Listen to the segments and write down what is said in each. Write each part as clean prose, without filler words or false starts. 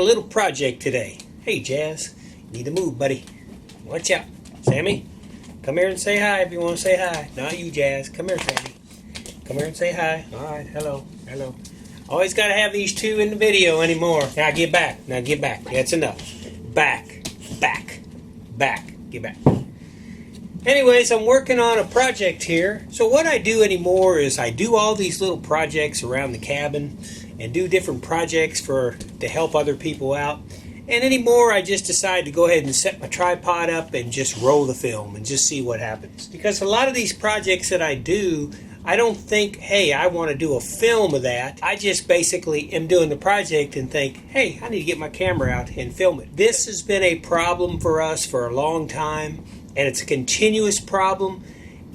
a little project today. Hey, Jazz, you need to move, buddy. Watch out. Sammy, come here and say hi if you want to say hi. Not you, Jazz. Come here, Sammy. Come here and say hi. All right, hello, hello. Always got to have these two in the video anymore. Now get back. Now get back. That's enough. Back, back, back. Get back. Anyways, I'm working on a project here. So what I do anymore is I do all these little projects around the cabin and do different projects to help other people out. And anymore, I just decide to go ahead and set my tripod up and just roll the film and just see what happens. Because a lot of these projects that I do, I don't think, hey, I want to do a film of that. I just basically am doing the project and think, hey, I need to get my camera out and film it. This has been a problem for us for a long time, and it's a continuous problem.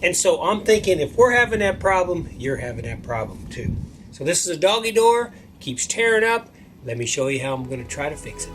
And so I'm thinking, if we're having that problem, you're having that problem too. So this is a doggy door, keeps tearing up. Let me show you how I'm going to try to fix it.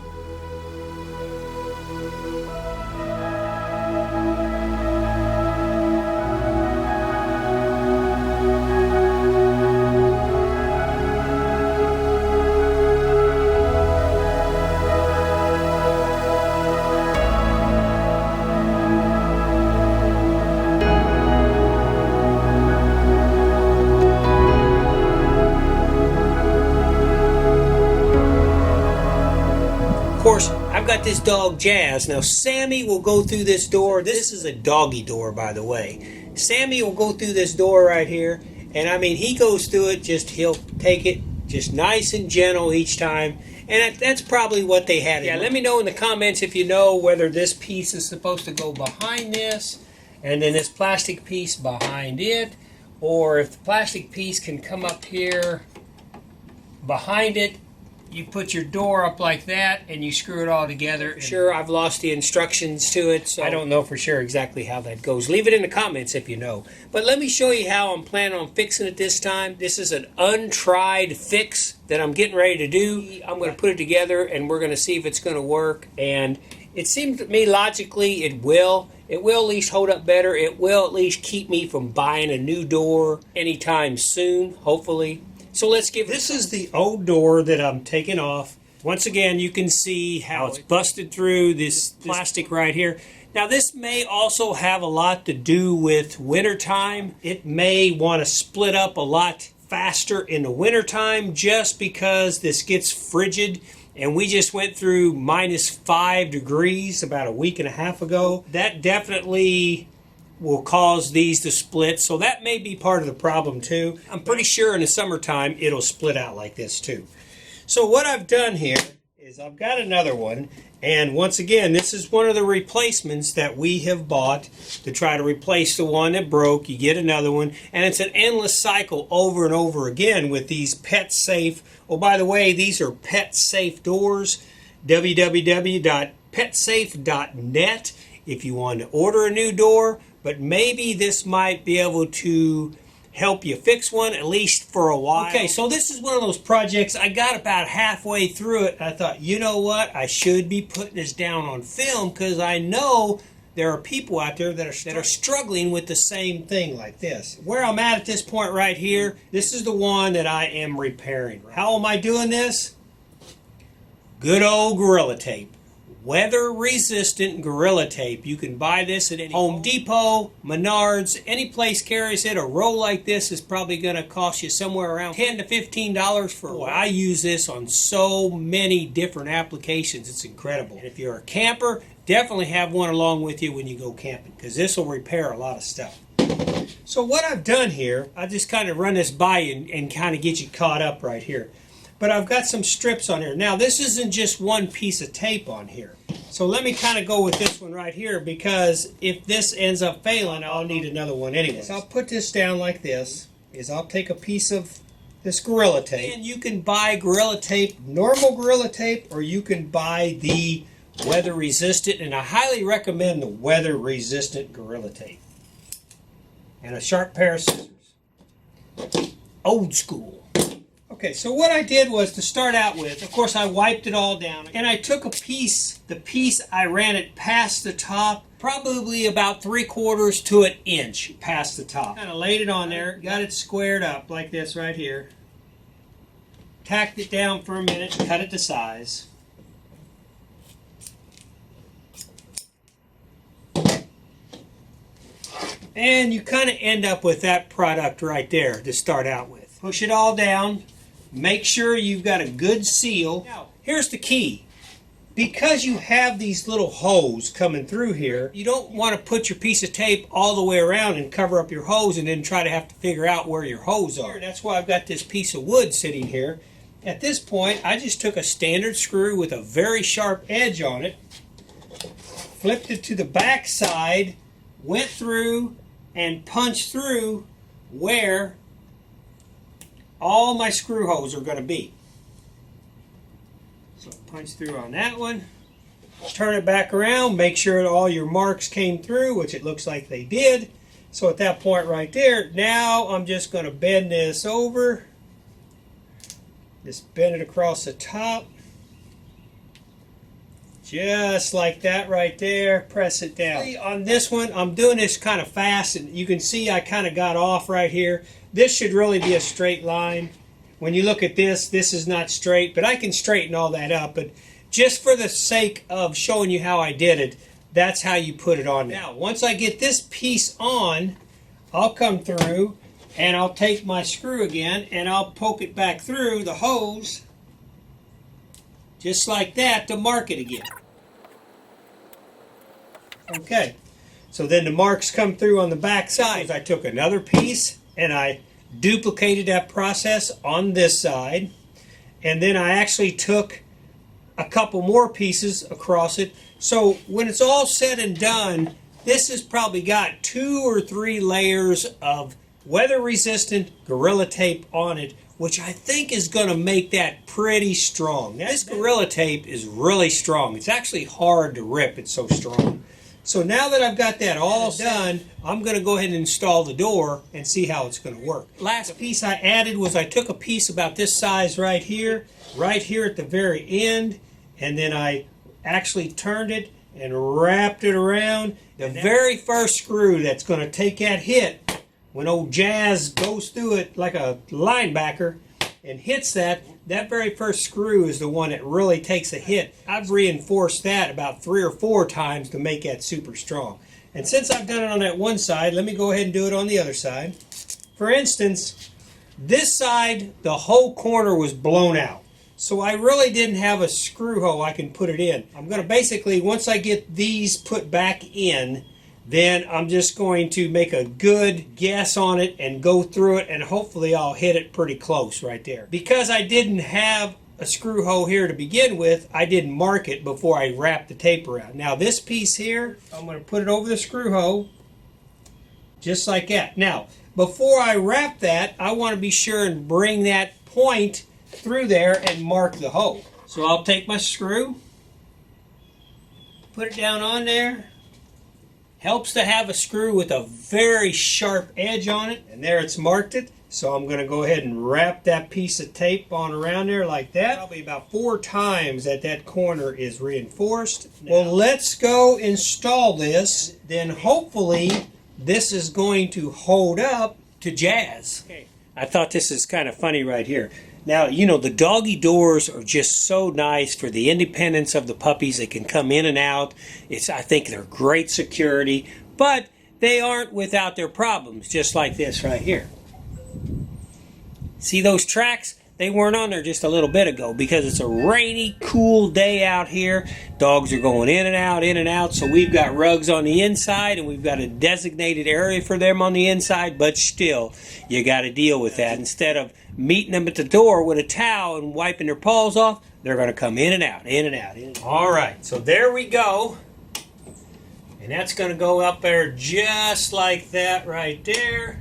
Of course, I've got this dog Jazz. Now Sammy will go through this door. This is a doggy door, by the way. Sammy will go through this door right here, and I mean, he goes through it, he'll take it just nice and gentle each time, and that's probably what they had. Yeah, let me know in the comments if you know whether this piece is supposed to go behind this, and then this plastic piece behind it, or if the plastic piece can come up here behind it. You put your door up like that and you screw it all together. Sure, I've lost the instructions to it, so I don't know for sure exactly how that goes. Leave it in the comments if you know. But let me show you how I'm planning on fixing it this time. This is an untried fix that I'm getting ready to do. I'm going to put it together and we're going to see if it's going to work. And it seems to me logically it will. It will at least hold up better. It will at least keep me from buying a new door anytime soon, hopefully. So let's give it. This is the old door that I'm taking off. Once again, you can see how it's busted through this plastic right here. Now this may also have a lot to do with wintertime. It may want to split up a lot faster in the wintertime just because this gets frigid. And we just went through -5 degrees about a week and a half ago. That definitely will cause these to split, so that may be part of the problem too. I'm pretty sure in the summertime it'll split out like this too. So what I've done here is I've got another one, and once again this is one of the replacements that we have bought to try to replace the one that broke. You get another one, and it's an endless cycle over and over again with these pet safe. Oh, by the way, these are pet safe doors. www.petsafe.net if you want to order a new door. But maybe this might be able to help you fix one, at least for a while. Okay, so this is one of those projects. I got about halfway through it, and I thought, you know what? I should be putting this down on film because I know there are people out there that are struggling with the same thing like this. Where I'm at this point right here, this is the one that I am repairing. How am I doing this? Good old Gorilla Tape. Weather-resistant Gorilla Tape. You can buy this at any Home Depot, Menards, any place carries it. A roll like this is probably going to cost you somewhere around $10 to $15 for a while. I use this on so many different applications. It's incredible. And if you're a camper, definitely have one along with you when you go camping because this will repair a lot of stuff. So what I've done here, I just kind of run this by you and kind of get you caught up right here. But I've got some strips on here. Now this isn't just one piece of tape on here. So let me kind of go with this one right here because if this ends up failing, I'll need another one anyway. So I'll put this down like this. I'll take a piece of this Gorilla Tape. And you can buy Gorilla Tape, normal Gorilla Tape, or you can buy the weather resistant, and I highly recommend the weather resistant Gorilla Tape. And a sharp pair of scissors. Old school. Okay, so what I did was to start out with, of course I wiped it all down, and I took a piece, I ran it past the top, probably about 3/4 to an inch past the top. Kind of laid it on there, got it squared up like this right here, tacked it down for a minute, cut it to size. And you kind of end up with that product right there to start out with. Push it all down. Make sure you've got a good seal. Now, here's the key. Because you have these little holes coming through here, you don't want to put your piece of tape all the way around and cover up your hose and then try to have to figure out where your holes are. That's why I've got this piece of wood sitting here. At this point, I just took a standard screw with a very sharp edge on it, flipped it to the back side, went through and punched through where all my screw holes are going to be. So punch through on that one, turn it back around, make sure that all your marks came through, which it looks like they did. So at that point right there, now I'm just going to bend this over, just bend it across the top, just like that right there, press it down. On this one, I'm doing this kind of fast, and you can see I kind of got off right here. This should really be a straight line. When you look at this, this is not straight, but I can straighten all that up. But just for the sake of showing you how I did it, that's how you put it on. Now, once I get this piece on, I'll come through and I'll take my screw again and I'll poke it back through the hose, just like that, to mark it again. Okay, so then the marks come through on the back side. I took another piece and I duplicated that process on this side, and then I actually took a couple more pieces across it. So when it's all said and done, this has probably got 2 or 3 layers of weather resistant Gorilla Tape on it, which I think is going to make that pretty strong. Now, this Gorilla Tape is really strong. It's actually hard to rip, it's so strong. So now that I've got that all done, I'm going to go ahead and install the door and see how it's going to work. Last piece I added was I took a piece about this size right here at the very end, and then I actually turned it and wrapped it around. The very first screw that's going to take that hit, when old Jazz goes through it like a linebacker and hits that very first screw is the one that really takes a hit. I've reinforced that about 3 or 4 times to make that super strong. And since I've done it on that one side, let me go ahead and do it on the other side. For instance, this side, the whole corner was blown out. So I really didn't have a screw hole I can put it in. I'm going to basically, once I get these put back in, then I'm just going to make a good guess on it and go through it, and hopefully I'll hit it pretty close right there. Because I didn't have a screw hole here to begin with, I didn't mark it before I wrapped the tape around. Now this piece here, I'm going to put it over the screw hole, just like that. Now, before I wrap that, I want to be sure and bring that point through there and mark the hole. So I'll take my screw, put it down on there. Helps to have a screw with a very sharp edge on it, and there it's marked it. So I'm going to go ahead and wrap that piece of tape on around there like that. Probably about 4 times that corner is reinforced. Well, let's go install this. Then hopefully this is going to hold up to Jazz. Okay. I thought this is kind of funny right here. Now, you know, the doggy doors are just so nice for the independence of the puppies. They can come in and out. I think they're great security, but they aren't without their problems, just like this right here. See those tracks? They weren't on there just a little bit ago because it's a rainy, cool day out here. Dogs are going in and out, so we've got rugs on the inside and we've got a designated area for them on the inside, but still, you got to deal with that. Instead of meeting them at the door with a towel and wiping their paws off, they're going to come in and out, in and out, in and out. All right, so there we go. And that's going to go up there just like that right there.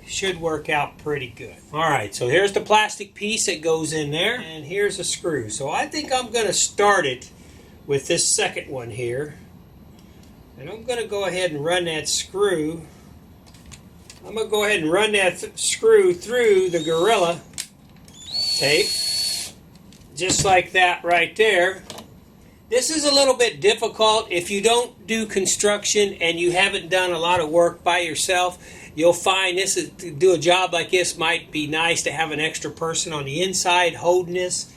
Should work out pretty good. All right, so here's the plastic piece that goes in there, and here's a screw. So I think I'm going to start it with this second one here. And I'm going to go ahead and run that screw. I'm going to go ahead and run that screw through the Gorilla Tape, just like that right there. This is a little bit difficult if you don't do construction and you haven't done a lot of work by yourself. You'll find to do a job like this might be nice to have an extra person on the inside holding this.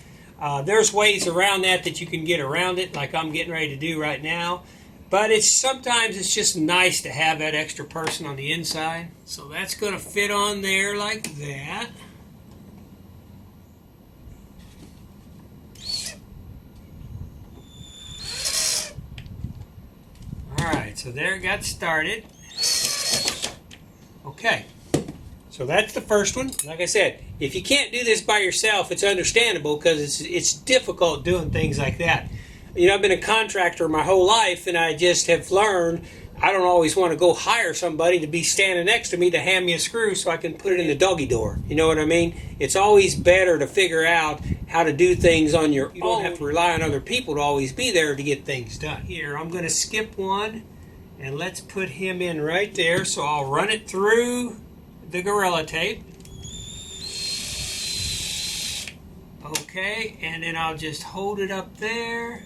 There's ways around that you can get around it, like I'm getting ready to do right now. But sometimes it's just nice to have that extra person on the inside. So that's going to fit on there like that. Alright, so there it got started. Okay, so that's the first one. Like I said, if you can't do this by yourself, it's understandable because it's difficult doing things like that. You know, I've been a contractor my whole life, and I just have learned I don't always want to go hire somebody to be standing next to me to hand me a screw so I can put it in the doggy door. You know what I mean? It's always better to figure out how to do things on your own. You don't have to rely on other people to always be there to get things done. Here, I'm going to skip one, and let's put him in right there. So I'll run it through the Gorilla Tape. Okay, and then I'll just hold it up there.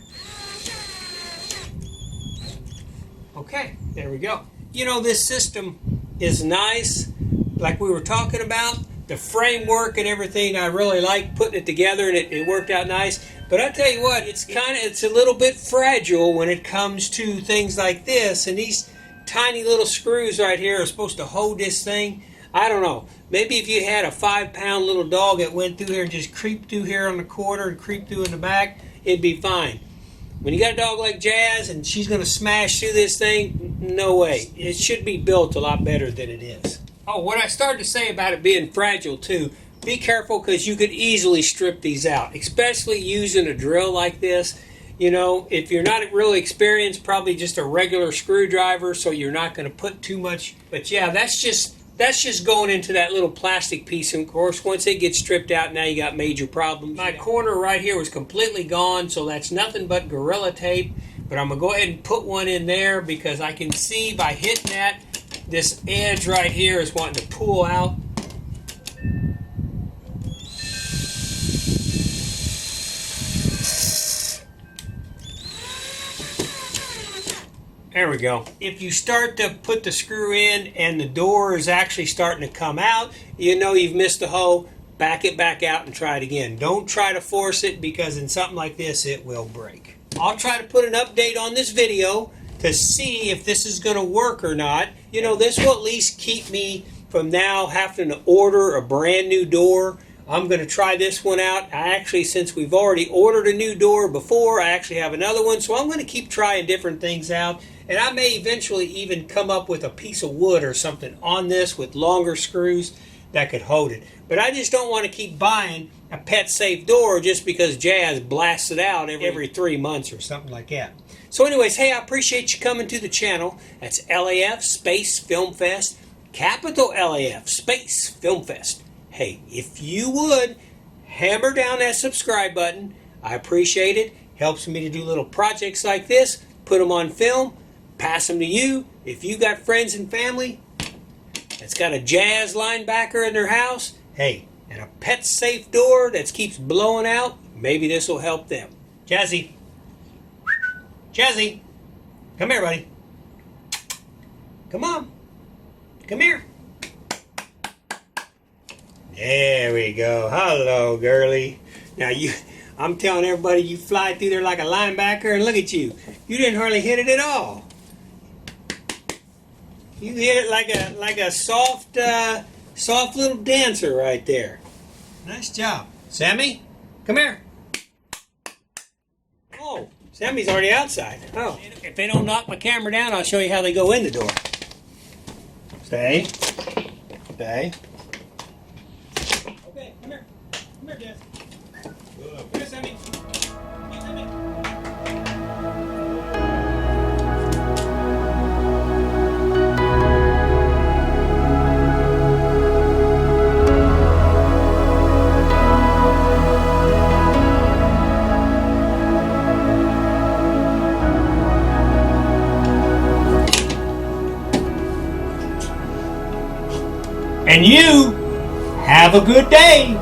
Okay, there we go. You know, this system is nice, like we were talking about. The framework and everything, I really like putting it together, and it worked out nice. But I tell you what, it's a little bit fragile when it comes to things like this. And these tiny little screws right here are supposed to hold this thing. I don't know. Maybe if you had a 5-pound little dog that went through here and just creeped through here on the corner and creeped through in the back, it'd be fine. When you got a dog like Jazz and she's going to smash through this thing, no way. It should be built a lot better than it is. Oh, what I started to say about it being fragile too, be careful because you could easily strip these out, especially using a drill like this. You know, if you're not really experienced, probably just a regular screwdriver, so you're not going to put too much. But yeah, that's just going into that little plastic piece. And of course, once it gets stripped out, now you got major problems. My corner right here was completely gone, so that's nothing but Gorilla Tape. But I'm going to go ahead and put one in there because I can see by hitting that, this edge right here is wanting to pull out. There we go. If you start to put the screw in and the door is actually starting to come out, you know you've missed the hole. Back it back out and try it again. Don't try to force it because in something like this, it will break. I'll try to put an update on this video to see if this is going to work or not. You know, this will at least keep me from now having to order a brand new door. I'm going to try this one out. I actually, since we've already ordered a new door before, I actually have another one. So I'm going to keep trying different things out. And I may eventually even come up with a piece of wood or something on this with longer screws that could hold it. But I just don't want to keep buying a pet safe door just because Jazz blasts it out every 3 months or something like that. So anyways, hey, I appreciate you coming to the channel. That's LAF Space Film Fest, capital LAF Space Film Fest. Hey, if you would, hammer down that subscribe button. I appreciate it. Helps me to do little projects like this, put them on film, pass them to you. If you got friends and family that's got a Jazz linebacker in their house, hey, and a pet safe door that keeps blowing out, maybe this will help them. Jazzy. Jazzy. Come here, buddy. Come on. Come here. There we go. Hello, girly. Now I'm telling everybody you fly through there like a linebacker, and look at you. You didn't hardly hit it at all. You hit it like a soft little dancer right there. Nice job. Sammy, come here. Oh, Sammy's already outside. Oh. If they don't knock my camera down, I'll show you how they go in the door. Stay. Stay. Okay, come here. Come here, Jess. Come here, Sammy. Come here, Sammy. And you have a good day.